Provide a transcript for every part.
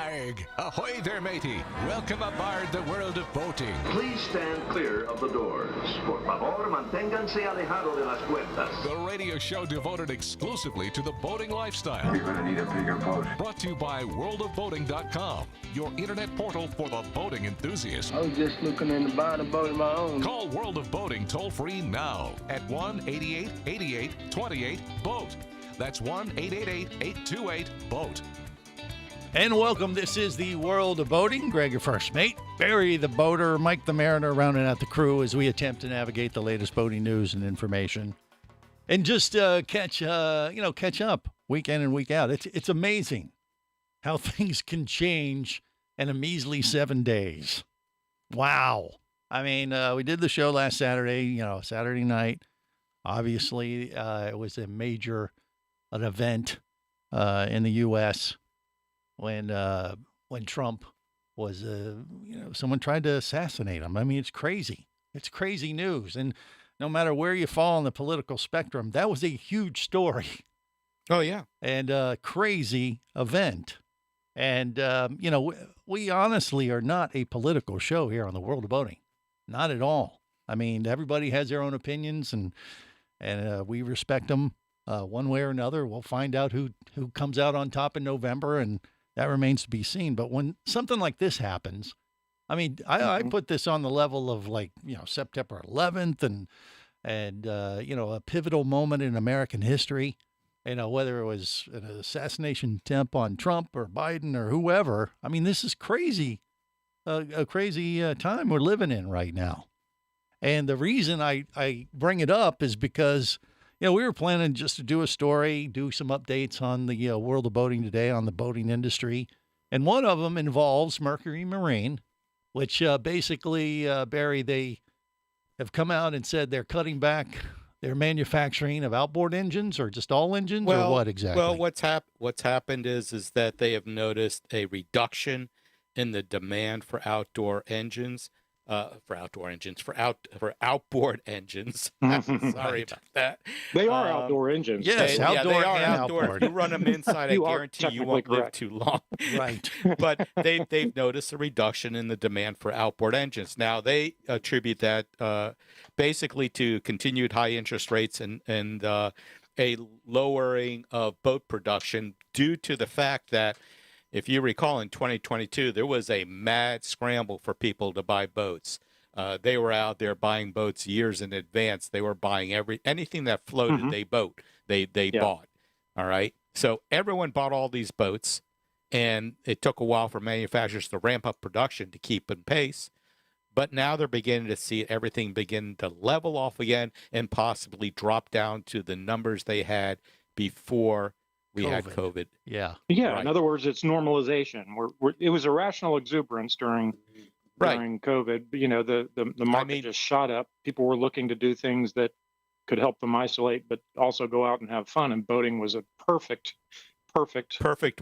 Arg! Ahoy there, matey! Welcome aboard the world of boating. Please stand clear of the doors. Por favor, manténganse alejado de las puertas. The radio show devoted exclusively to the boating lifestyle. You're gonna need a bigger boat. Brought to you by worldofboating.com, your internet portal for the boating enthusiast. I was just looking into buying a boat of my own. Call World of Boating toll-free now at 1-8888-28-BOAT. That's 1-888-828-BOAT. And welcome. This is the World of Boating. Greg, your first mate. Barry, the boater. Mike, the mariner, rounding out the crew as we attempt to navigate the latest boating news and information, and just catch up week in and week out. It's amazing how things can change in a measly 7 days. Wow. I mean, we did the show last Saturday. Saturday night. Obviously, it was a major an event in the U.S. when Trump was, someone tried to assassinate him. I mean, it's crazy. It's crazy news. And no matter where you fall on the political spectrum, that was a huge story. Oh, yeah. And a crazy event. And, we honestly are not a political show here on the World of Boating. Not at all. I mean, everybody has their own opinions, and we respect them one way or another. We'll find out who comes out on top in November, and that remains to be seen. But when something like this happens, I mean, I put this on the level of September 11th and a pivotal moment in American history. Whether it was an assassination attempt on Trump or Biden or whoever. I mean, this is crazy, a crazy time we're living in right now. And the reason I bring it up is because, we were planning just to do a story, do some updates on the World of Boating today on the boating industry. And one of them involves Mercury Marine, which basically, Barry, they have come out and said they're cutting back their manufacturing of outboard engines, or just all engines, or what exactly? Well, what's happened is that they have noticed a reduction in the demand for outboard engines. For outboard engines. Sorry about that. They are outdoor engines. Yes, they outdoor are and outdoor. outboard. If you run them inside, I You are guarantee you won't technically live too long. Right. But they've noticed a reduction in the demand for outboard engines. Now, they attribute that basically to continued high interest rates and a lowering of boat production due to the fact that, if you recall, in 2022, there was a mad scramble for people to buy boats. They were out there buying boats years in advance. They were buying anything that floated, they bought. All right. So everyone bought all these boats, and it took a while for manufacturers to ramp up production to keep in pace. But now they're beginning to see everything begin to level off again and possibly drop down to the numbers they had before we had COVID. Yeah. Right. In other words, it's normalization. It was irrational exuberance during COVID. The market just shot up. People were looking to do things that could help them isolate, but also go out and have fun. And boating was a perfect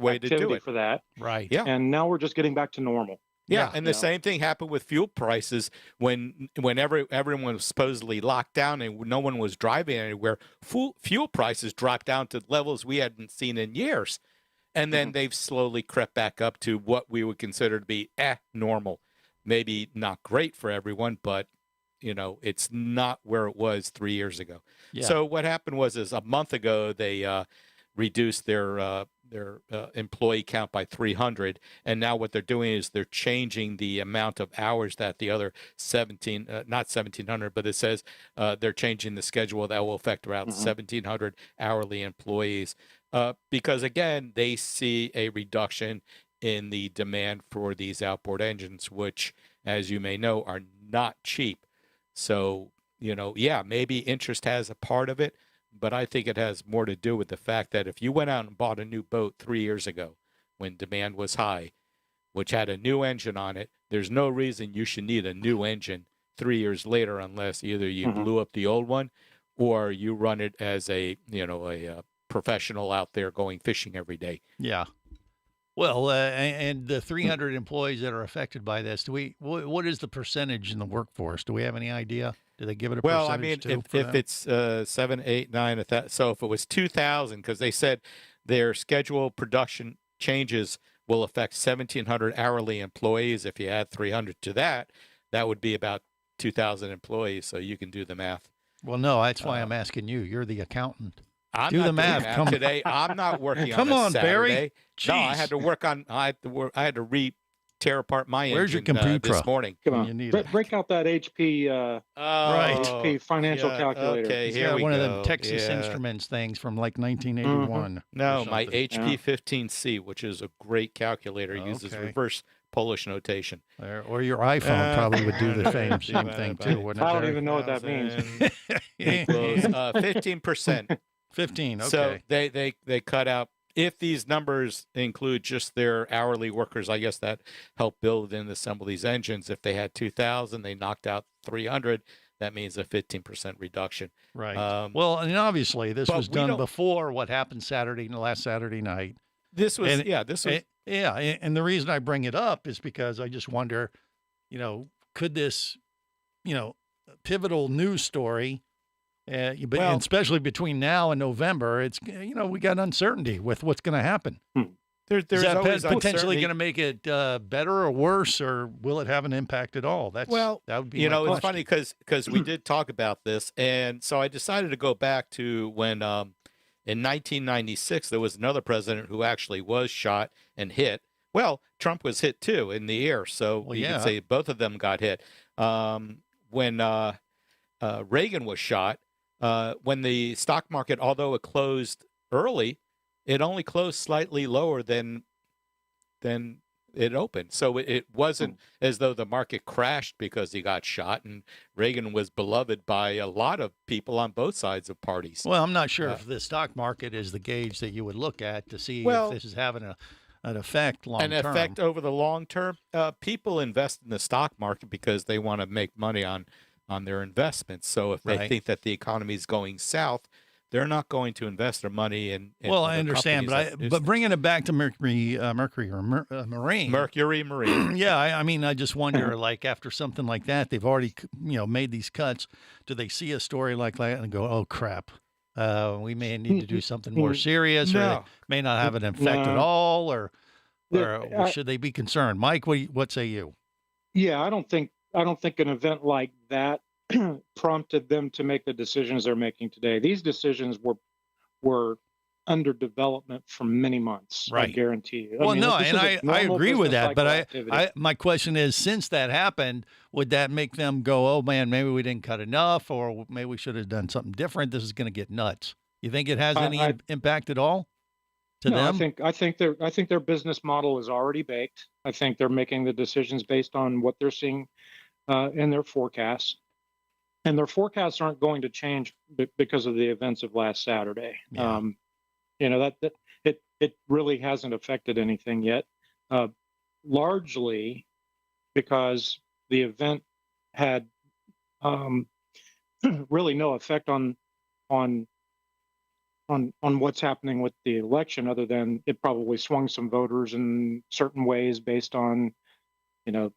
way to do it for that. Right. Yeah. And now we're just getting back to normal. Yeah, and the same thing happened with fuel prices when everyone was supposedly locked down and no one was driving anywhere. Fuel prices dropped down to levels we hadn't seen in years, and then they've slowly crept back up to what we would consider to be normal. Maybe not great for everyone, but it's not where it was 3 years ago. Yeah. So what happened was a month ago they reduced their employee count by 300, and now what they're doing is they're changing the amount of hours that the other not 1,700, but it says they're changing the schedule that will affect around 1,700 hourly employees because, again, they see a reduction in the demand for these outboard engines, which, as you may know, are not cheap. So, maybe interest has a part of it, but I think it has more to do with the fact that if you went out and bought a new boat 3 years ago when demand was high, which had a new engine on it, there's no reason you should need a new engine 3 years later unless either you blew up the old one or you run it as a professional out there going fishing every day. Yeah. Well, and the 300 employees that are affected by this, what is the percentage in the workforce? Do we have any idea? Do they give it a percentage? Well, I mean, if it's 7, 8, 9, so if it was 2,000, because they said their scheduled production changes will affect 1,700 hourly employees. If you add 300 to that, that would be about 2,000 employees. So you can do the math. Well, no, that's why I'm asking you. You're the accountant. I'm Do not the doing math. math Come on. today. I'm not working Come on a on, Barry. Saturday. No, I Jeez. had to work on. I had to tear apart my Where's your engine computer? this morning. Come You on, need it. break out that HP Right. HP financial yeah, calculator. Okay, He's here got we one go. of them Texas Yeah. Instruments things from like 1981. No, or my something. HP 15C, which is a great calculator, uses Okay. reverse Polish notation. Or your iPhone probably would do the same thing too, wouldn't it? I don't Barry? even know what that means. Equals 15%. 15. Okay. So they cut out. If these numbers include just their hourly workers, I guess that help build and assemble these engines. If they had 2,000, they knocked out 300. That means a 15% reduction. Right. Um, Well, and obviously this but was we done don't- before what happened last Saturday night. This was And- this was And the reason I bring it up is because I just wonder, could this, pivotal news story, but Well- especially between now and November, it's, we got uncertainty with what's going to happen. there's Is that always potentially uncertainty. going to make it better or worse, or will it have an impact at all? That would be my it's question. funny because we did talk about this, and so I decided to go back to when in 1996 there was another president who actually was shot and hit. Well, Trump was hit too in the air, so you yeah. could say both of them got hit. When Reagan was shot, when the stock market, although it closed early, it only closed slightly lower than it opened. So it wasn't as though the market crashed because he got shot. And Reagan was beloved by a lot of people on both sides of parties. Well, I'm not sure if the stock market is the gauge that you would look at to see if this is having an effect long term. An effect over the long term. People invest in the stock market because they want to make money on their investments. So if they Right. think that the economy is going south, they're not going to invest their money in Well, I other understand, companies but bringing it back to Mercury Marine. Mercury Marine. Yeah, I mean, I just wonder, like after something like that, they've already made these cuts. Do they see a story like that and go, "Oh crap, we may need to do something more serious, or No. it may not have an effect at No. all, or should they be concerned?" Mike, what say you? Yeah, I don't think an event like that prompted them to make the decisions they're making today. These decisions were under development for many months. I Right. guarantee you. Well, mean, no, this and is a I normal agree with business that, but cycle activity. my question is, since that happened, would that make them go, "Oh man, maybe we didn't cut enough, or maybe we should have done something different"? This is going to get nuts. You think it has any impact at all to No, them? I think their business model is already baked. I think they're making the decisions based on what they're seeing in their forecasts, and their forecasts aren't going to change because of the events of last Saturday. Yeah. That it really hasn't affected anything yet, largely because the event had really no effect on what's happening with the election, other than it probably swung some voters in certain ways based on, the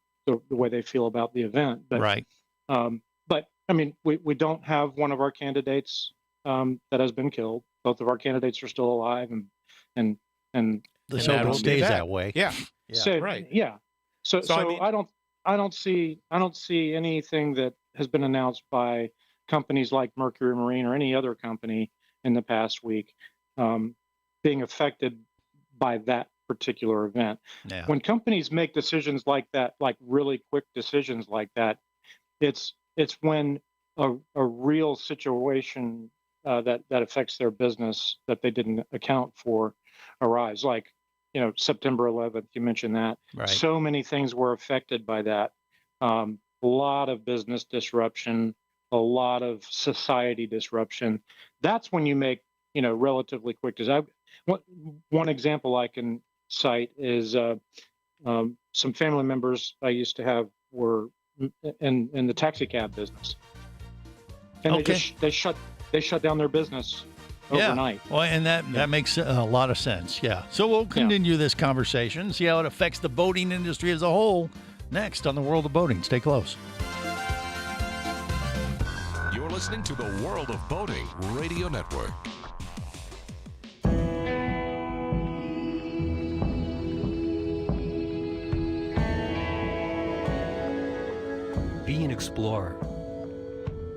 way they feel about the event. But, Right. But I mean, we don't have one of our candidates that has been killed. Both of our candidates are still alive, and The And so that'll it be stays that. that way. Yeah. Yeah. So, right. Yeah. So So, I mean- I don't see anything that has been announced by companies like Mercury Marine or any other company in the past week being affected by that particular event. Yeah. When companies make decisions like that, like really quick decisions like that, it's when a real situation that affects their business that they didn't account for arrives. Like, September 11th, you mentioned that. Right. So many things were affected by that. A lot of business disruption, a lot of society disruption. That's when you make, relatively quick decisions. One example I can cite is some family members I used to have were in the taxi cab business, and Okay. they shut down their business overnight. Well, and that makes a lot of sense. Yeah. So we'll continue this conversation, see how it affects the boating industry as a whole next on the World of Boating. Stay close. You're listening to the World of Boating Radio Network. explorer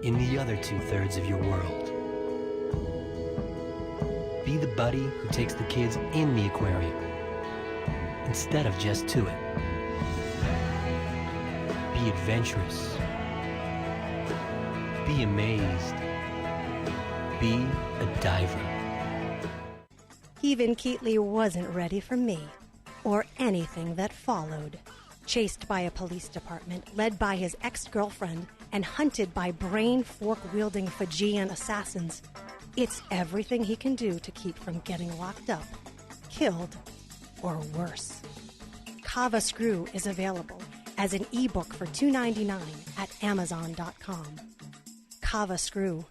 in the other 2/3 of your world. Be the buddy who takes the kids in the aquarium instead of just to it. Be adventurous. Be amazed. Be a diver. Even Keatley wasn't ready for me, or anything that followed. Chased by a police department, led by his ex-girlfriend, and hunted by brain fork-wielding Fijian assassins, it's everything he can do to keep from getting locked up, killed, or worse. Kava Screw is available as an ebook for $2.99 at Amazon.com. Kava Screw.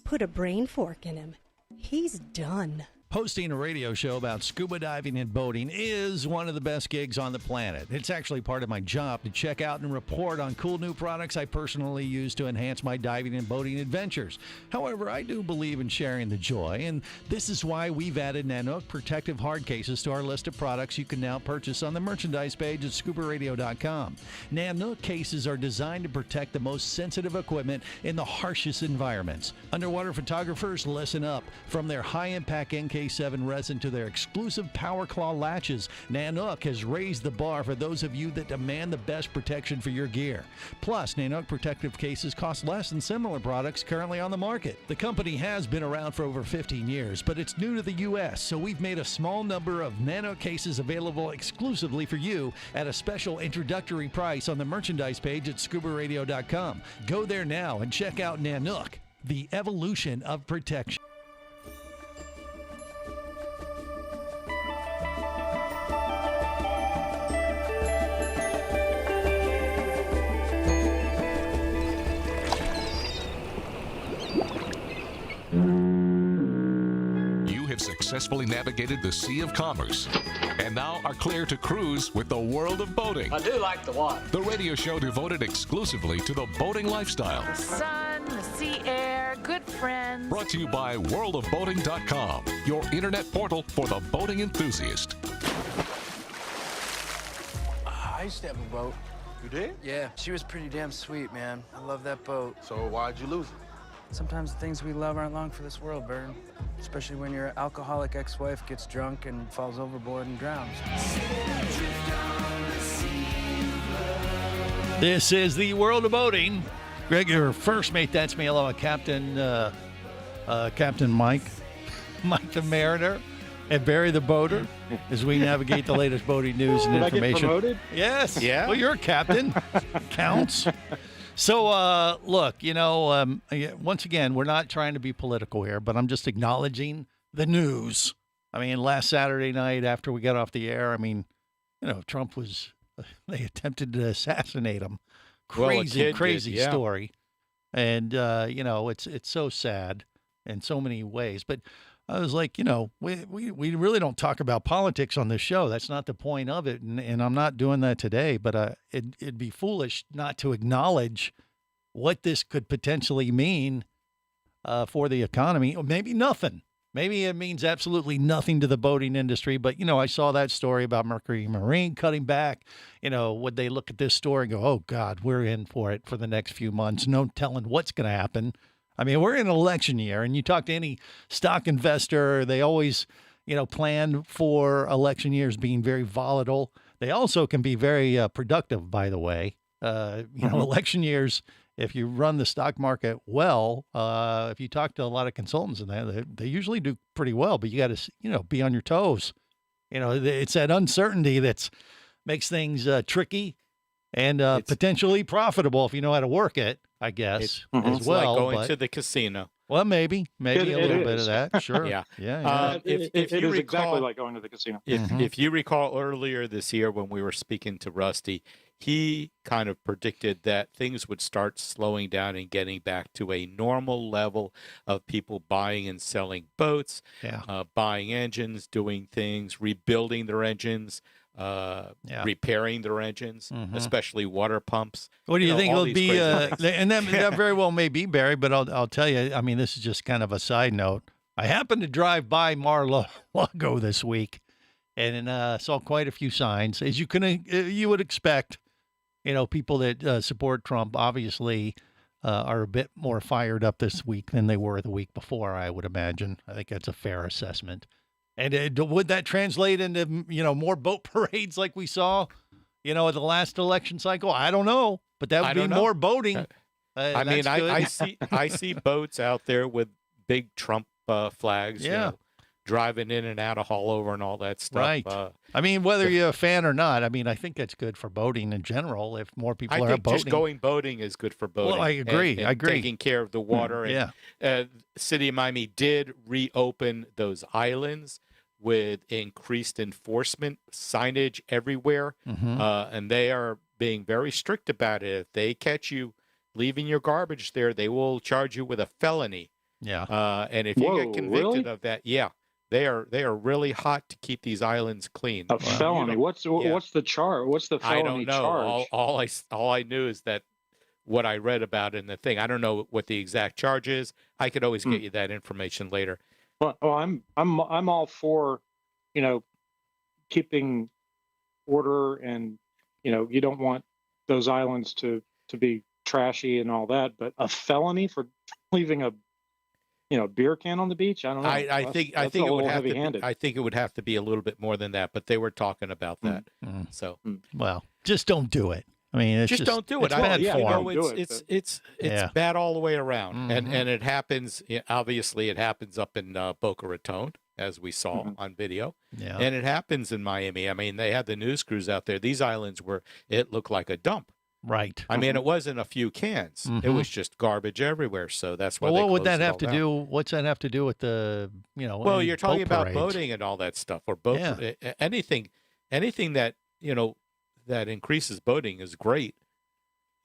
Put a brain fork in him. He's done. Hosting a radio show about scuba diving and boating is one of the best gigs on the planet. It's actually part of my job to check out and report on cool new products I personally use to enhance my diving and boating adventures. However, I do believe in sharing the joy, and this is why we've added Nanook protective hard cases to our list of products you can now purchase on the merchandise page at scubaradio.com. Nanook cases are designed to protect the most sensitive equipment in the harshest environments. Underwater photographers, listen up. From their high-impact NK7 resin to their exclusive Power Claw latches, Nanook has raised the bar for those of you that demand the best protection for your gear. Plus, Nanook protective cases cost less than similar products currently on the market. The company has been around for over 15 years, but it's new to the U.S., so we've made a small number of Nanook cases available exclusively for you at a special introductory price on the merchandise page at scubaradio.com. Go there now and check out Nanook, the evolution of protection. Successfully navigated the Sea of Commerce and now are clear to cruise with the World of Boating. I do like the water. The radio show devoted exclusively to the boating lifestyle. The sun, the sea air, good friends. Brought to you by worldofboating.com, your internet portal for the boating enthusiast. I used to have a boat. You did? Yeah, she was pretty damn sweet, man. I love that boat. So why'd you lose it? Sometimes the things we love aren't long for this world, Bird. Especially when your alcoholic ex-wife gets drunk and falls overboard and drowns. This is the World of Boating. Greg, your first mate, that's me. Hello, Captain Mike the Mariner, and Barry the Boater, as we navigate the latest boating news and Did information. I get promoted? Yes. Yeah. Well, you're a captain. Counts. So, look, once again, we're not trying to be political here, but I'm just acknowledging the news. I mean, last Saturday night after we got off the air, Trump they attempted to assassinate him. Crazy story. And, it's so sad in so many ways. But I was like, we really don't talk about politics on this show. That's not the point of it. And I'm not doing that today, but it'd be foolish not to acknowledge what this could potentially mean for the economy. Or maybe nothing. Maybe it means absolutely nothing to the boating industry. But, I saw that story about Mercury Marine cutting back. Would they look at this story and go, oh, God, we're in for it for the next few months. No telling what's going to happen. I mean, we're in an election year, and you talk to any stock investor, they always, plan for election years being very volatile. They also can be very productive, by the way. Election years, if you run the stock market well, if you talk to a lot of consultants and they usually do pretty well, but you got to, be on your toes. It's that uncertainty that makes things tricky and potentially profitable if you know how to work it. I guess as well. Like going to the casino. Well, maybe a little bit of that. Sure. Yeah. If you recall, exactly like going to the casino. If you recall earlier this year when we were speaking to Rusty, he kind of predicted that things would start slowing down and getting back to a normal level of people buying and selling boats, buying engines, doing things, rebuilding their engines. Repairing their engines, especially water pumps. What do you think it'll be? And that very well may be, Barry, but I'll tell you, I mean, this is just kind of a side note. I happened to drive by Mar-a-Lago this week and saw quite a few signs, as you would expect. people that support Trump obviously are a bit more fired up this week than they were the week before, I would imagine. I think that's a fair assessment. And would that translate into, more boat parades like we saw, at the last election cycle? I don't know, but that would be more boating. I see boats out there with big Trump flags, driving in and out of Haulover and all that stuff. Right. Whether you're a fan or not, I think that's good for boating in general. If more people are boating, just going boating is good for boating. Well, I agree. And taking care of the water. And, City of Miami did reopen those islands with increased enforcement signage everywhere, and they are being very strict about it. If they catch you leaving your garbage there, they will charge you with a felony. Yeah. And if you get convicted of that, they are really hot to keep these islands clean. A felony? What's the charge? What's the felony charge? All I knew is that what I read about in the thing. I don't know what the exact charge is. I could always get you that information later. Well, I'm all for, keeping order, and you don't want those islands to be trashy and all that. But a felony for leaving a beer can on the beach? I don't know. I think it would have to be, I think it would have to be a little bit more than that, but they were talking about that. So, well, just don't do it. It's just don't do it. It's bad form. It's bad all the way around, and it happens. Obviously, it happens up in Boca Raton, as we saw on video, and it happens in Miami. They had the news crews out there. These islands it looked like a dump. Right. It wasn't a few cans. It was just garbage everywhere. So that's why. Well, what would that have to do? What's that have to do with the Well, you're talking about parades? Boating and all that stuff, or boat. Anything that that increases boating is great.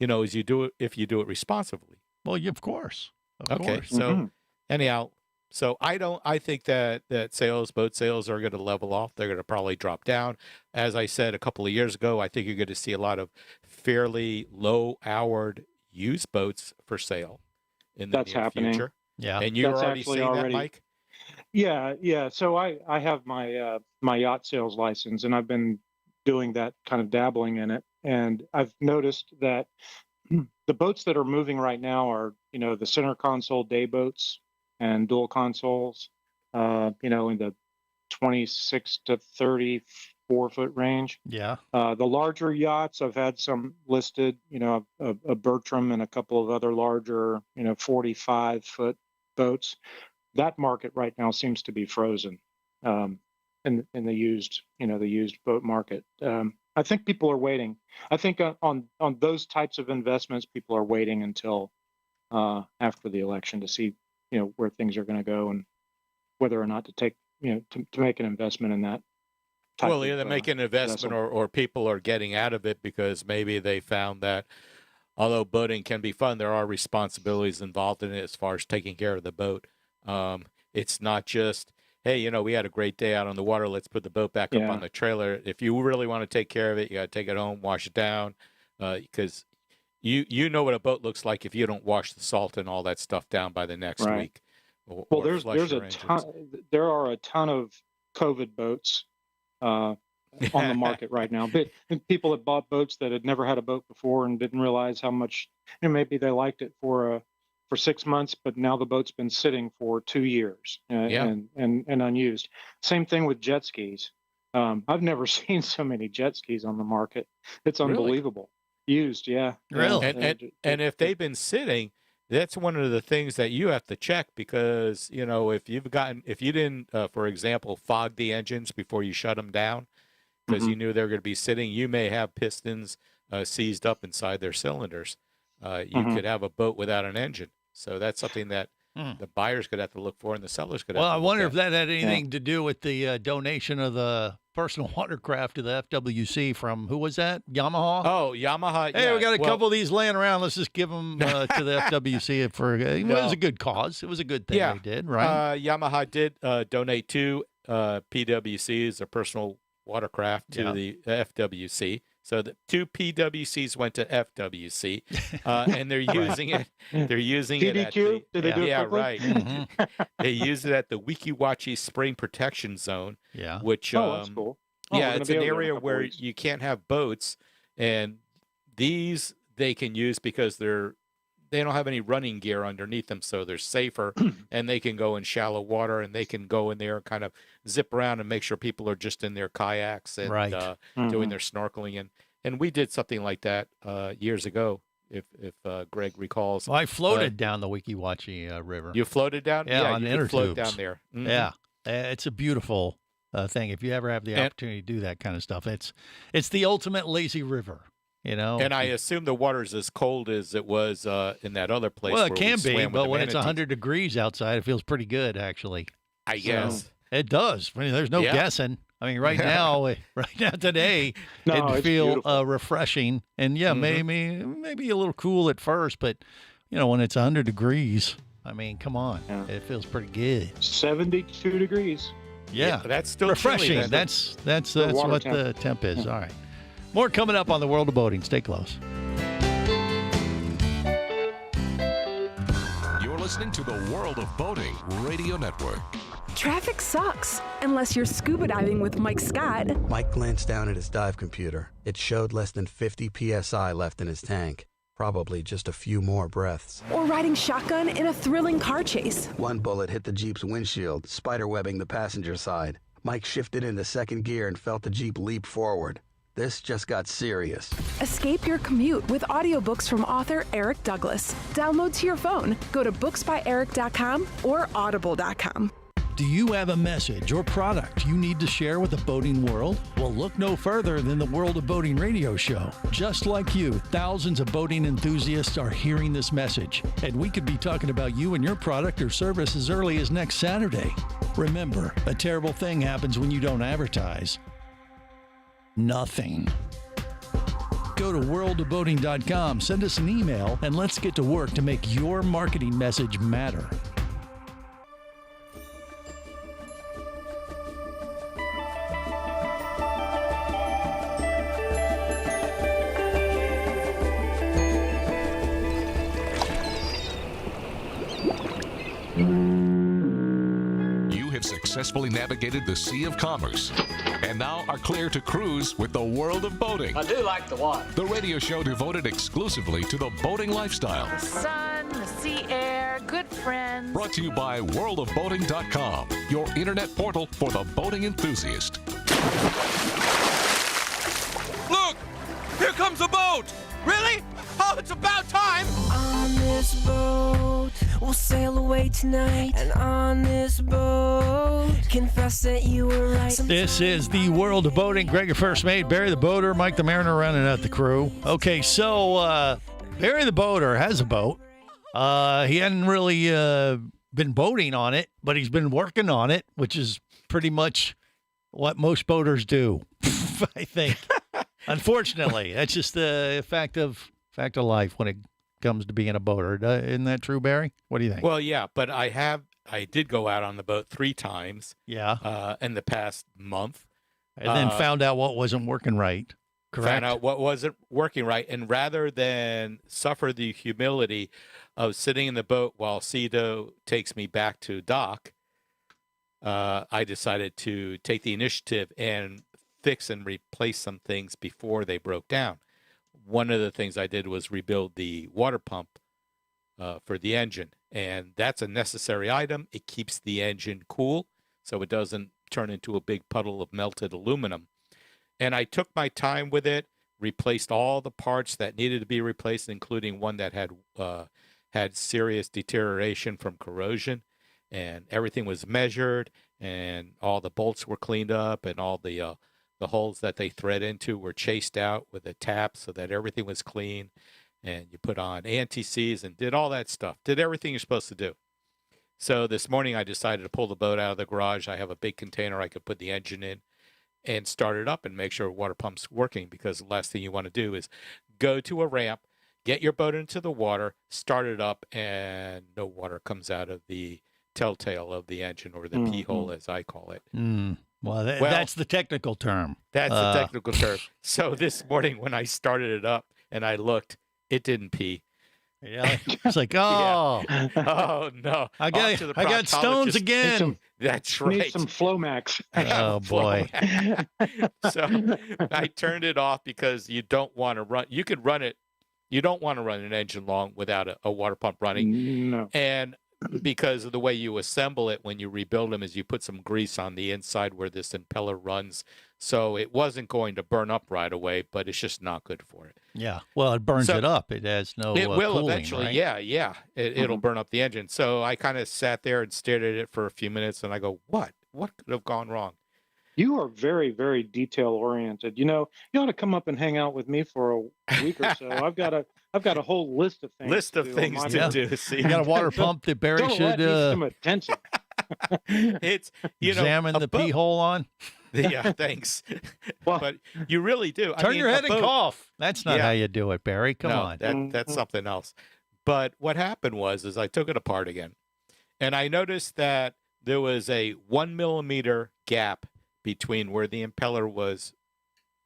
As you do it if you do it responsibly. Well, of course. Of course. So anyhow, I think that boat sales are going to level off. They're going to probably drop down. As I said a couple of years ago, I think you're going to see a lot of fairly low-houred used boats for sale in the near future. Yeah, and you're already seeing that, Mike? Yeah. So I have my my yacht sales license, and I've been doing that, kind of dabbling in it, and I've noticed that the boats that are moving right now are the center console day boats and dual consoles, in the 26 to 34 foot range. Yeah. The larger yachts, I've had some listed, a Bertram and a couple of other larger, 45 foot boats. That market right now seems to be frozen, in the used, the used boat market. I think people are waiting. I think on those types of investments, people are waiting until after the election to see where things are going to go and whether or not to take to make an investment in that type well, either make an investment or people are getting out of it because maybe they found that although boating can be fun, there are responsibilities involved in it as far as taking care of the boat. It's not just, hey, we had a great day out on the water, let's put the boat back up on the trailer. If you really want to take care of it, you got to take it home, wash it down, because you know what a boat looks like if you don't wash the salt and all that stuff down by the next week. Well, there are a ton of COVID boats on the market right now. But people that bought boats that had never had a boat before and didn't realize how much, maybe they liked it for 6 months, but now the boat's been sitting for 2 years and unused. Same thing with jet skis. I've never seen so many jet skis on the market. It's unbelievable. Really? Used, yeah. Really? And if they've been sitting, that's one of the things that you have to check because, if you didn't, for example, fog the engines before you shut them down because you knew they were going to be sitting, you may have pistons seized up inside their cylinders. You could have a boat without an engine. So that's something that the buyers could have to look for and the sellers could have to look Well, I wonder if at. that had anything to do with the donation of the personal watercraft to the FWC from, who was that? Yamaha? Oh, Yamaha. Hey, we got a couple of these laying around. Let's just give them to the FWC for, it was a good cause. It was a good thing they did, right? Yamaha did donate two PWCs, a personal watercraft, to the FWC. So the two PWCs went to FWC, and they're using it. They're using it at PDQ? Did they do it quickly? Right. They use it at the Weeki Wachee Spring Protection Zone. Yeah. Which that's cool. It's an area where you can't have boats, and These they can use because they don't have any running gear underneath them, so they're safer, and they can go in shallow water, and they can go in there and kind of zip around and make sure people are just in their kayaks and doing their snorkeling. And we did something like that years ago, if Greg recalls. Well, I floated down the Weeki Wachee River. You floated down? Yeah, on you inner could float tubes. down there. Mm-hmm. Yeah, it's a beautiful thing. If you ever have the opportunity to do that kind of stuff, it's the ultimate lazy river, you know. And I assume the water's as cold as it was in that other place. Well, it where can we be, swam with but the when it's manatees. 100 degrees outside, it feels pretty good, actually. I guess. It does. I mean, there's no guessing. I mean, right now today, it'd feel refreshing, and maybe a little cool at first, but when it's 100 degrees, I mean, come on, it feels pretty good. 72 degrees. Yeah, that's still refreshing. chilly, That's what the temp is. All right, more coming up on the World of Boating. Stay close. You're listening to the World of Boating Radio Network. Traffic sucks, unless you're scuba diving with Mike Scott. Mike glanced down at his dive computer. It showed less than 50 psi left in his tank. Probably just a few more breaths. Or riding shotgun in a thrilling car chase. One bullet hit the Jeep's windshield, spiderwebbing the passenger side. Mike shifted into second gear and felt the Jeep leap forward. This just got serious. Escape your commute with audiobooks from author Eric Douglas. Download to your phone. Go to booksbyeric.com or audible.com. Do you have a message or product you need to share with the boating world? Well, look no further than the World of Boating radio show. Just like you, thousands of boating enthusiasts are hearing this message, and we could be talking about you and your product or service as early as next Saturday. Remember, a terrible thing happens when you don't advertise. Nothing. Go to worldofboating.com, send us an email, and let's get to work to make your marketing message matter. You have successfully navigated the Sea of Commerce and now are clear to cruise with the World of Boating. I do like the water. The radio show devoted exclusively to the boating lifestyle. The sun, the sea air, good friends. Brought to you by worldofboating.com, your internet portal for the boating enthusiast. Look! Here comes a boat! Really? Oh, it's about time! On this boat, we'll sail away tonight. And on this boat, confess that you were right. This is the World of Boating. Greg, your first mate, Barry the Boater, Mike the Mariner running out the crew. Okay, so Barry the Boater has a boat. He hadn't really been boating on it, but he's been working on it, which is pretty much what most boaters do, I think. Unfortunately, that's just the fact of life when it comes to being a boater. Isn't that true, Barry? What do you think? Well, yeah, but I did go out on the boat 3 times. Yeah. In the past month. And then found out what wasn't working right. Correct. Found out what wasn't working right. And rather than suffer the humility of sitting in the boat while Cito takes me back to dock, I decided to take the initiative and fix and replace some things before they broke down. One of the things I did was rebuild the water pump for the engine, and that's a necessary item. It keeps the engine cool so it doesn't turn into a big puddle of melted aluminum. And I took my time with it, replaced all the parts that needed to be replaced, including one that had serious deterioration from corrosion, and everything was measured, and all the bolts were cleaned up, and all the holes that they thread into were chased out with a tap so that everything was clean. And you put on anti-seize and did all that stuff. Did everything you're supposed to do. So this morning I decided to pull the boat out of the garage. I have a big container I could put the engine in and start it up and make sure water pump's working, because the last thing you want to do is go to a ramp, get your boat into the water, start it up, and no water comes out of the telltale of the engine, or the pee hole, as I call it. Well, that's the technical term. That's the technical term. So this morning when I started it up and I looked, it didn't pee. Yeah, it's like, oh, oh no, I got stones again. That's right. Need some Flomax. Oh boy. So I turned it off because you don't want to run. You could run it. You don't want to run an engine long without a water pump running. No. And because of the way you assemble it when you rebuild them is you put some grease on the inside where this impeller runs. So it wasn't going to burn up right away, but it's just not good for it. Yeah. Well, it burns it up. It has no It will cooling, eventually. right? Yeah. It'll burn up the engine. So I kind of sat there and stared at it for a few minutes and I go, what? What could have gone wrong? You are very, very detail oriented. You know, you ought to come up and hang out with me for a week or so. I've got a whole list of things. To do. See, you got a water pump that Barry should some attention. It's examine the pee hole on. Yeah, thanks. But you really do. Turn your head and cough. That's not how you do it, Barry. Come on. That's something else. But what happened was I took it apart again, and I noticed that there was a 1 millimeter gap between where the impeller was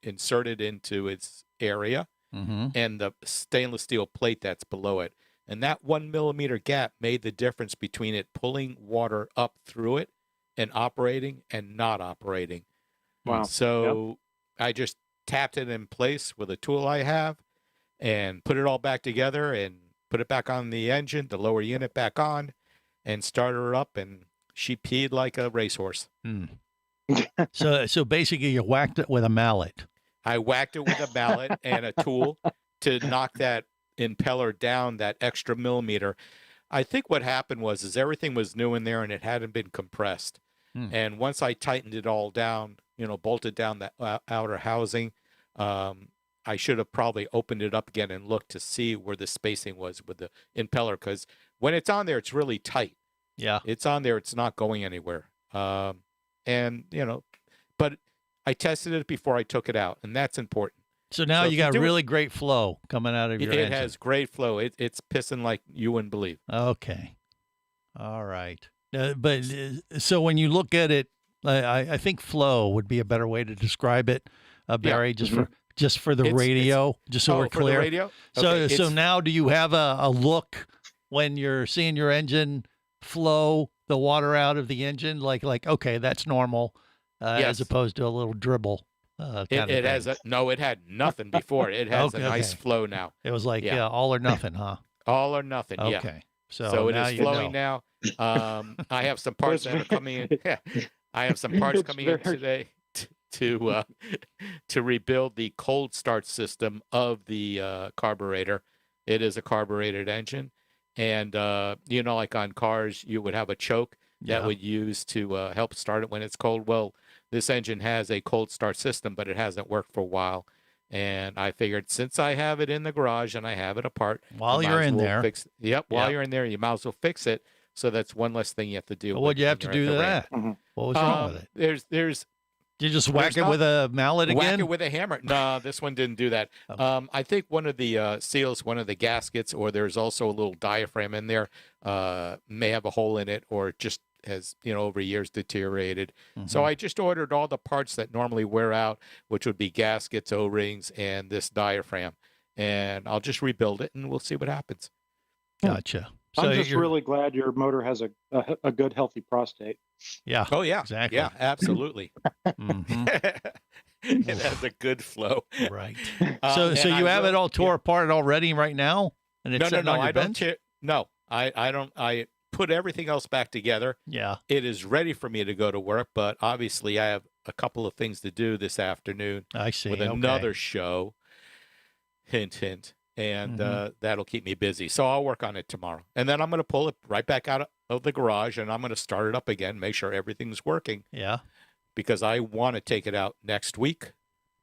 inserted into its area and the stainless steel plate that's below it. And that 1 millimeter gap made the difference between it pulling water up through it and operating and not operating. Wow. So I just tapped it in place with a tool I have and put it all back together and put it back on the engine, the lower unit back on, and started her up, and she peed like a racehorse. So basically you whacked it with a mallet. I whacked it with a mallet and a tool to knock that impeller down that extra millimeter. I think what happened was everything was new in there and it hadn't been compressed. And once I tightened it all down, bolted down that outer housing, I should have probably opened it up again and looked to see where the spacing was with the impeller, because when it's on there, it's really tight. Yeah. It's on there. It's not going anywhere. And, but I tested it before I took it out, and that's important. So now you got really great flow coming out of your engine. It has great flow. It's pissing like you wouldn't believe. Okay. All right. But so when you look at it, I think flow would be a better way to describe it, Barry, just for the radio, just so we're clear. For the radio? Okay, so now do you have a look when you're seeing your engine flow the water out of the engine, like okay, that's normal, as opposed to a little dribble? It has it had nothing before. It has a nice flow now. It was like all or nothing, huh? All or nothing. Yeah. Okay. So it is flowing now. I have some parts that are coming in. Yeah. I have some parts coming in today to rebuild the cold start system of the carburetor. It is a carbureted engine, and like on cars, you would have a choke that would use to help start it when it's cold. Well, this engine has a cold start system, but it hasn't worked for a while. And I figured since I have it in the garage and I have it apart, while you're in there, while you're in there, you might as well fix it. So that's one less thing you have to do. What'd you have to do to that? What was wrong with it? There's. Did you just whack it with a mallet again? Whack it with a hammer. No, this one didn't do that. Okay. I think one of the seals, one of the gaskets, or there's also a little diaphragm in there, may have a hole in it, or just has, over years deteriorated. So I just ordered all the parts that normally wear out, which would be gaskets, O-rings, and this diaphragm. And I'll just rebuild it, and we'll see what happens. Gotcha. So I'm just really glad your motor has a good, healthy prostate. Yeah. Oh, yeah. Exactly. Yeah, absolutely. It has a good flow. Right. So you have it all tore apart already right now? And it's sitting on your bench? I don't. I put everything else back together. Yeah. It is ready for me to go to work, but obviously I have a couple of things to do this afternoon. I see. With another show. Hint, hint. And that'll keep me busy. So I'll work on it tomorrow. And then I'm going to pull it right back out of the garage, and I'm going to start it up again, make sure everything's working. Yeah. Because I want to take it out next week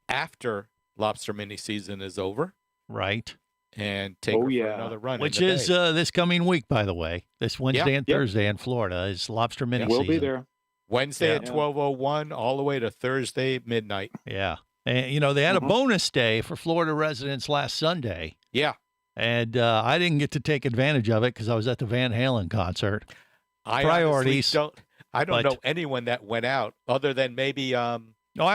after lobster mini season is over. Right. And take her for another run. Which is this coming week, by the way. This Wednesday and Thursday in Florida is lobster mini season. We'll be there. Wednesday at 12:01 all the way to Thursday midnight. Yeah. And, they had a bonus day for Florida residents last Sunday. Yeah. And I didn't get to take advantage of it because I was at the Van Halen concert. Priorities. I don't know anyone that went out other than maybe. I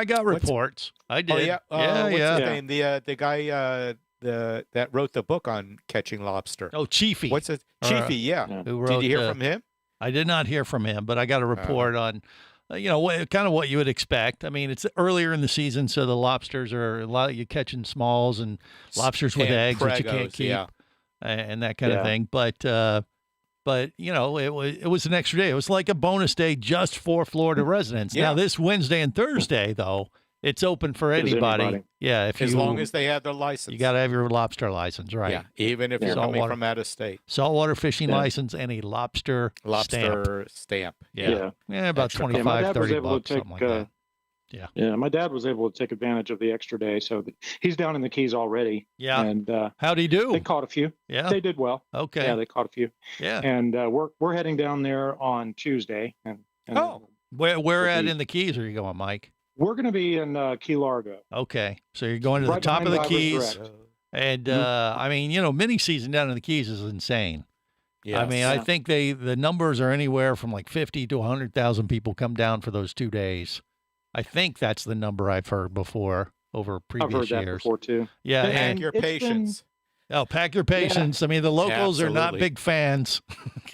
got reports. I did. Oh, yeah. What's his name? The guy that wrote the book on catching lobster. Oh, Chiefy. What's it? Chiefy, yeah. Who wrote, Did you hear from him? I did not hear from him, but I got a report on, kind of what you would expect. I mean, it's earlier in the season, so the lobsters are you're catching smalls and lobsters with And eggs that you pregos, can't keep, yeah. and that kind of thing. But it was an extra day. It was like a bonus day just for Florida residents. Yeah. Now this Wednesday and Thursday, though, it's open for anybody. Yeah, as long as they have their license. you got to have your lobster license, right? Yeah, even if you're coming from out of state. Saltwater fishing license and a lobster stamp. Yeah, about Extra. 25, my dad was 30 able bucks, to take, something like that. Yeah, my dad was able to take advantage of the extra day, so he's down in the Keys already. Yeah, and how'd he do? They caught a few. Yeah, they did well. Okay, yeah, they caught a few. Yeah, and we're heading down there on Tuesday. And where at in the Keys are you going, Mike? We're going to be in Key Largo. Okay, so you're going to Right the top of the behind Divers Keys, Direct. and I mean, mini season down in the Keys is insane. Yes. I mean, I think the numbers are anywhere from like 50 to 100,000 people come down for those 2 days. I think that's the number I've heard before over previous I've heard that years. before too. Yeah, and your patience. Pack your patience. I mean, the locals are not absolutely. big fans,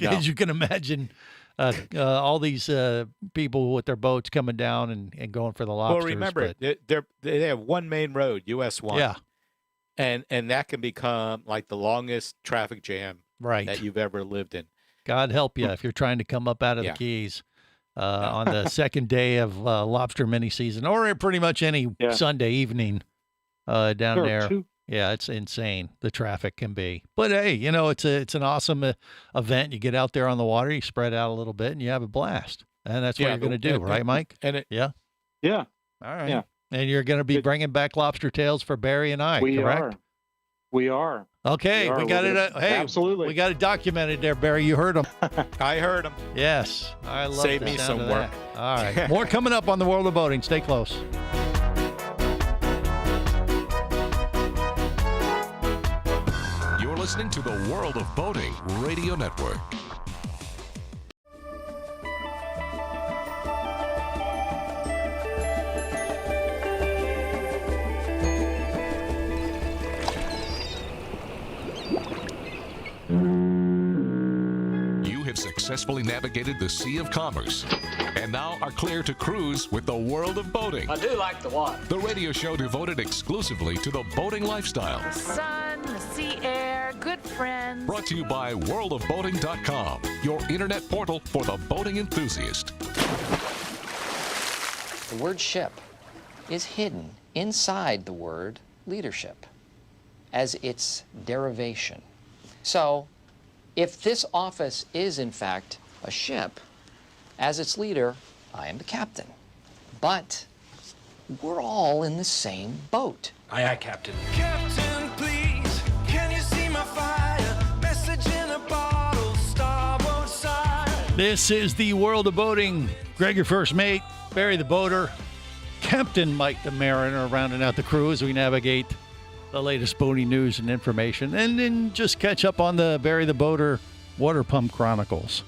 as you can imagine. All these people with their boats coming down and going for the lobsters. Well, remember, they have one main road, US 1. Yeah. And that can become like the longest traffic jam that you've ever lived in. God help you if you're trying to come up out of the Keys on the second day of lobster mini season, or pretty much any Sunday evening down there. Yeah, it's insane. The traffic can be, but hey, it's an awesome event. You get out there on the water, you spread out a little bit, and you have a blast. And that's what you're going to do, right, Mike? Yeah. All right. Yeah. And you're going to be bringing back lobster tails for Barry and I. Correct? We are. Okay, we got it. Hey, absolutely. We got it documented there, Barry. You heard him. I heard him. Yes, I love Save the me sound some of work. that. All right, more coming up on the World of Boating. Stay close. You're listening to the World of Boating Radio Network. You have successfully navigated the Sea of Commerce and now are clear to cruise with the World of Boating. I do like the water. The radio show devoted exclusively to the boating lifestyle. The sun, the sea air, good friends. Brought to you by worldofboating.com, your internet portal for the boating enthusiast. The word ship is hidden inside the word leadership as its derivation. So, if this office is in fact a ship, as its leader, I am the captain. But we're all in the same boat. Aye, aye, Captain. Captain, please, can you see my fire? Message in a bottle, starboard side. This is the World of Boating. Greg, your first mate, Barry the boater, Captain Mike the mariner, rounding out the crew as we navigate the latest boating news and information, and then just catch up on the Barry the Boater Water Pump Chronicles.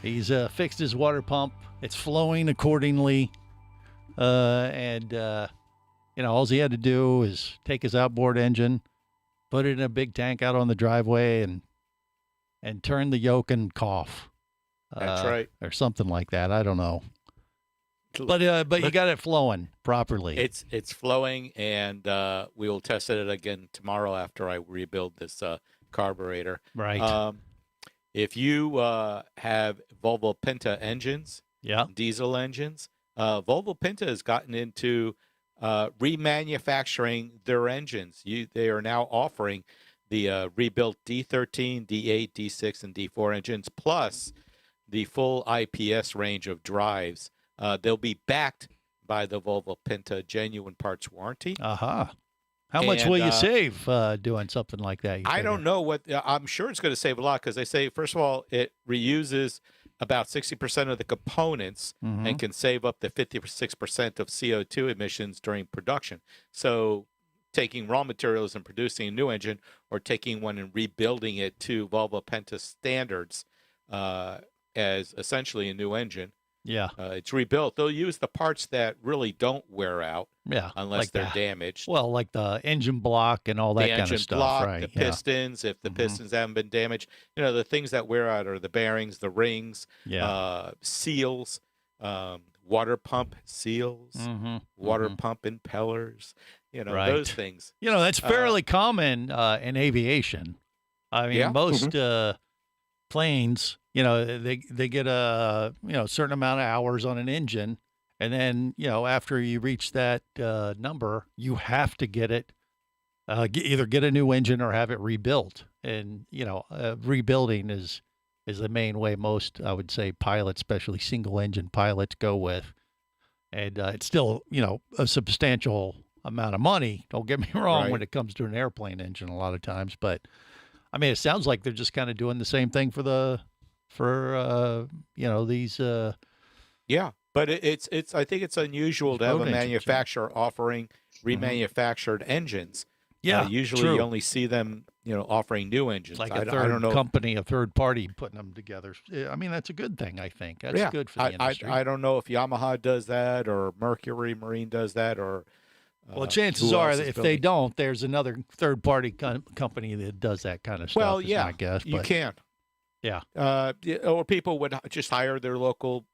He's fixed his water pump. It's flowing accordingly. And all he had to do is take his outboard engine, put it in a big tank out on the driveway, and turn the yoke and cough. That's right. Or something like that. I don't know. But you got it flowing properly. It's flowing, and we will test it again tomorrow after I rebuild this carburetor. Right. If you have Volvo Penta engines, diesel engines, Volvo Penta has gotten into remanufacturing their engines. They are now offering the rebuilt D13, D8, D6, and D4 engines, plus the full IPS range of drives. They'll be backed by the Volvo Penta genuine parts warranty. Aha. How much will you save doing something like that? I don't know what. I'm sure it's going to save a lot because they say, first of all, it reuses about 60% of the components and can save up to 56% of CO2 emissions during production. So taking raw materials and producing a new engine, or taking one and rebuilding it to Volvo Penta standards as essentially a new engine, Yeah. It's rebuilt. They'll use the parts that really don't wear out. Yeah. Unless like they're damaged. Well, like the engine block and all that kind of stuff, block, right? The pistons, if the pistons haven't been damaged. The things that wear out are the bearings, the rings, seals, water pump seals, water pump impellers, those things. That's fairly common in aviation. I mean, most planes, they get a certain amount of hours on an engine, and then after you reach that number, you have to get it either get a new engine or have it rebuilt. And rebuilding is the main way most, I would say, pilots, especially single engine pilots, go with. And it's still a substantial amount of money. Don't get me wrong when it comes to an airplane engine a lot of times, but I mean, it sounds like they're just kind of doing the same thing for these. Yeah, but it's. I think it's unusual to have a manufacturer offering remanufactured engines. Yeah, usually true. You only see them, offering new engines. Like I a don't know. company, a third party putting them together. I mean, that's a good thing. I think that's good for the industry. I don't know if Yamaha does that or Mercury Marine does that or. Well, chances are, if they don't, there's another third-party company that does that kind of stuff. Well, yeah, I guess you can. Yeah. Or people would just hire their local,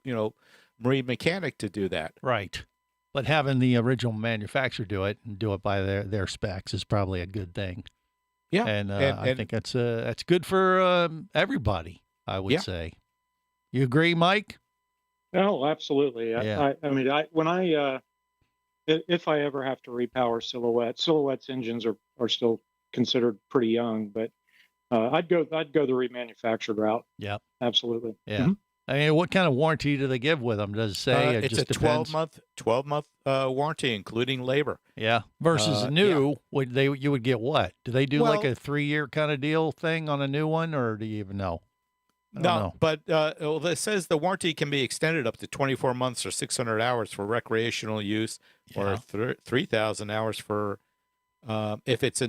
marine mechanic to do that. Right. But having the original manufacturer do it and do it by their specs is probably a good thing. Yeah. And I think that's good for everybody, I would say. You agree, Mike? Oh, absolutely. Yeah. If I ever have to repower Silhouette's engines are still considered pretty young, but I'd go the remanufactured route. Yeah, absolutely. Yeah. Mm-hmm. I mean, what kind of warranty do they give with them? Does it say it's just a depends? 12-month warranty, including labor. Yeah, versus new, you would get what? Do they do like a 3-year kind of deal thing on a new one, or do you even know? No, but it says the warranty can be extended up to 24 months or 600 hours for recreational use, or 3,000 hours for if it's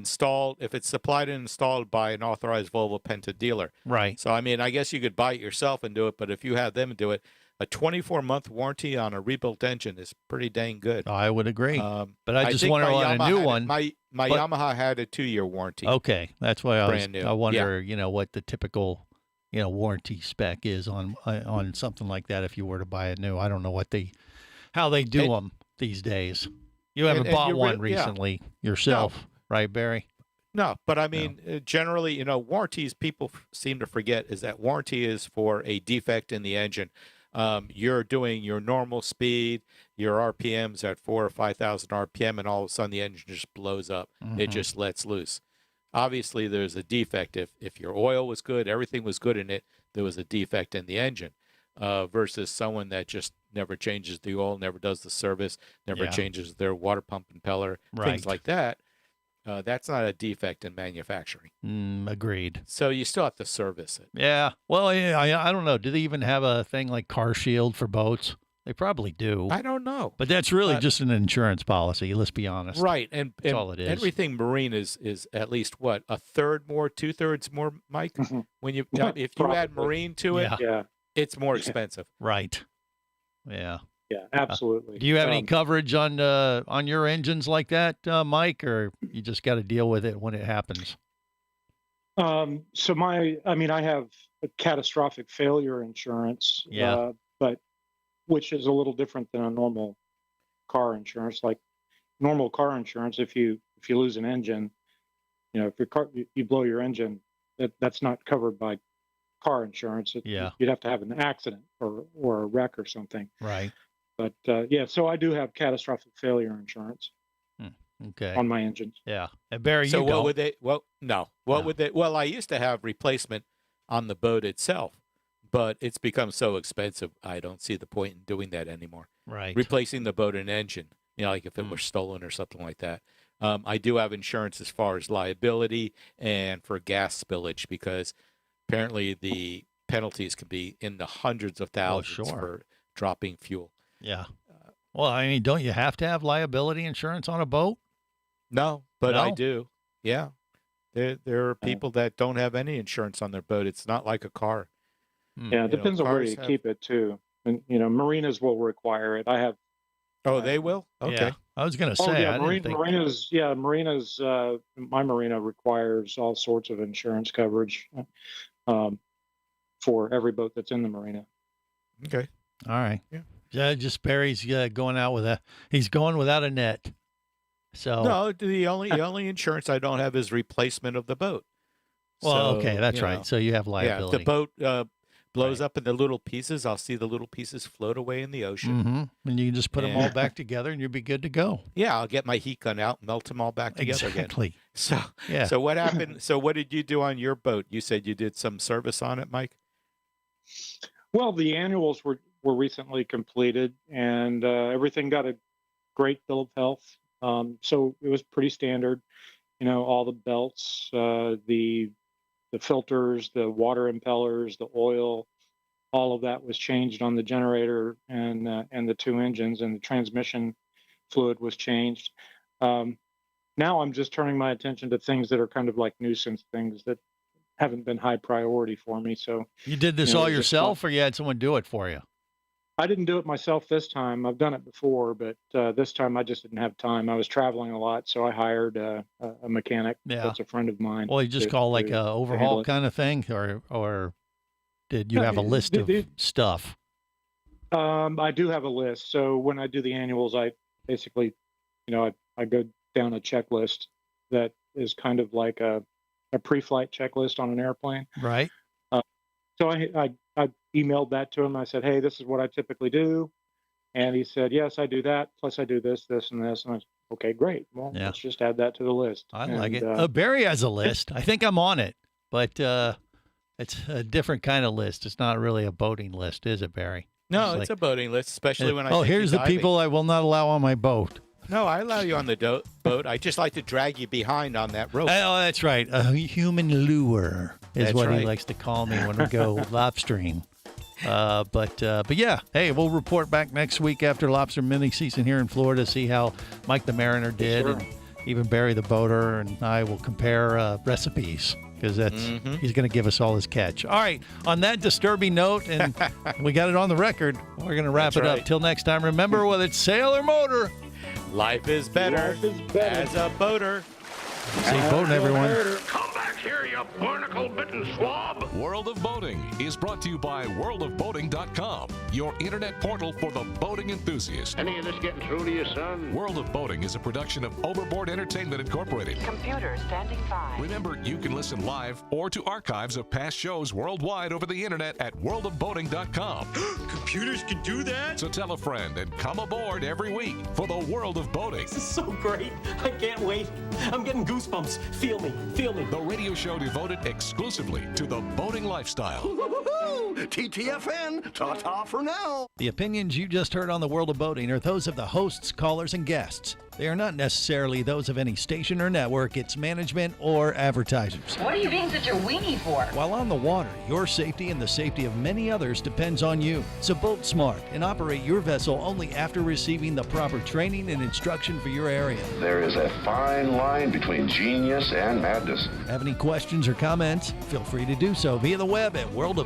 supplied and installed by an authorized Volvo Penta dealer. Right. So I mean, I guess you could buy it yourself and do it, but if you have them do it, a 24-month warranty on a rebuilt engine is pretty dang good. I would agree. But I just think wonder on a new one. My Yamaha had a 2-year warranty. Okay, that's why I wonder, Yeah. What the typical warranty spec is on something like that if you were to buy it new. I don't know how they do them these days. You haven't bought one recently yourself, right, Barry? No, but I mean, generally, warranties, people seem to forget is that warranty is for a defect in the engine. You're doing your normal speed, your RPMs at 4,000 or 5,000 RPM, and all of a sudden the engine just blows up. It just lets loose. Obviously, there's a defect. If your oil was good, everything was good in it, there was a defect in the engine. Versus someone that just never changes the oil, never does the service, never changes their water pump impeller, things like that. That's not a defect in manufacturing. Agreed. So you still have to service it. Yeah. Well, I don't know. Do they even have a thing like Car Shield for boats? They probably do. I don't know. But that's really just an insurance policy. Let's be honest. Right. And that's all it is. Everything marine is at least what, a third more, 2/3 more, Mike? When if you add marine to it, it's more expensive. Right. Yeah. Yeah, absolutely. Do you have any coverage on your engines like that, Mike, or you just got to deal with it when it happens? So I have a catastrophic failure insurance, but which is a little different than a normal car insurance. Like normal car insurance, if you lose an engine, if your car you blow your engine, that's not covered by car insurance. You'd have to have an accident or a wreck or something. Right. But so I do have catastrophic failure insurance. Okay. On my engines. Yeah. And Barry, so you don't. would they? Well, no. Would they? Well, I used to have replacement on the boat itself, but it's become so expensive. I don't see the point in doing that anymore. Right. Replacing the boat and engine, like if it were stolen or something like that. I do have insurance as far as liability and for gas spillage because apparently the penalties can be in the hundreds of thousands for dropping fuel. Yeah. Well, I mean, don't you have to have liability insurance on a boat? No, but I do. Yeah. There are people that don't have any insurance on their boat. It's not like a car. Yeah, it depends on where you keep it too. and marinas will require it. I have. Oh, they will. Okay. Yeah. I was going to say. Yeah, marinas. Yeah, marinas. My marina requires all sorts of insurance coverage for every boat that's in the marina. Okay. All right. Yeah. Just Barry's going out he's going without a net. So no, the only insurance I don't have is replacement of the boat. Well, So, okay, that's you right. know, So you have Yeah, liability. if the boat blows up into little pieces, I'll see the little pieces float away in the ocean. Mm-hmm. And you can just put them all And- back together, and you'll be good to go. Yeah, I'll get my heat gun out, melt them all back together Exactly. again. So, Yeah. so what happened? So what did you do on your boat? You said you did some service on it, Mike? Well, the annuals were recently completed, and everything got a great bill of health. So it was pretty standard, all the belts, the filters, the water impellers, the oil, all of that was changed on the generator and the two engines, and the transmission fluid was changed. Now I'm just turning my attention to things that are kind of like nuisance things that haven't been high priority for me. So You did this all yourself, or you had someone do it for you? I didn't do it myself this time. I've done it before, but this time I just didn't have time. I was traveling a lot, so I hired a mechanic. Yeah. That's a friend of mine. Well, you just to- call like to a handle overhaul it. kind of thing, or did you No, have a list of it- stuff? I do have a list. So when I do the annuals, I basically, I go down a checklist that is kind of like a pre-flight checklist on an airplane. Right. So I emailed that to him. I said, hey, this is what I typically do. And he said, yes, I do that. Plus I do this, this, and this. And I said, okay, great. Well, Yeah. let's just add that to the list. I like it. And, Barry has a list. I think I'm on it, but it's a different kind of list. It's not really a boating list, is it, Barry? No, it's a boating list, especially when I take here's you the diving. people I will not allow on my boat. No, I allow you on the boat. I just like to drag you behind on that rope. Oh, that's right. A human lure is That's what he right. likes to call me when we go lobstering. But yeah, hey, we'll report back next week after lobster mini season here in Florida, see how Mike the Mariner did, Sure. and even Barry the Boater and I will compare recipes because he's going to give us all his catch. All right, on that disturbing note, and we got it on the record, we're going to wrap That's it up. right. Till next time, remember, whether it's sail or motor, Life is better, as a boater. safe boating, everyone. Come back here, you barnacle-bitten swab. World of Boating is brought to you by worldofboating.com, your internet portal for the boating enthusiast. Any of this getting through to you, son? World of Boating is a production of Overboard Entertainment Incorporated. Computer standing by. Remember, you can listen live or to archives of past shows worldwide over the internet at worldofboating.com. Computers can do that? So tell a friend and come aboard every week for the World of Boating. This is so great. I can't wait. I'm getting goosebumps. Feel me. Feel me. The radio show devoted exclusively to the boating lifestyle. TTFN, ta-ta for now. The opinions you just heard on the World of Boating are those of the hosts, callers, and guests. They are not necessarily those of any station or network, its management, or advertisers. What are you being such a weenie for? While on the water, your safety and the safety of many others depends on you. So boat smart and operate your vessel only after receiving the proper training and instruction for your area. There is a fine line between genius and madness. Have any questions or comments? Feel free to do so via the web at World of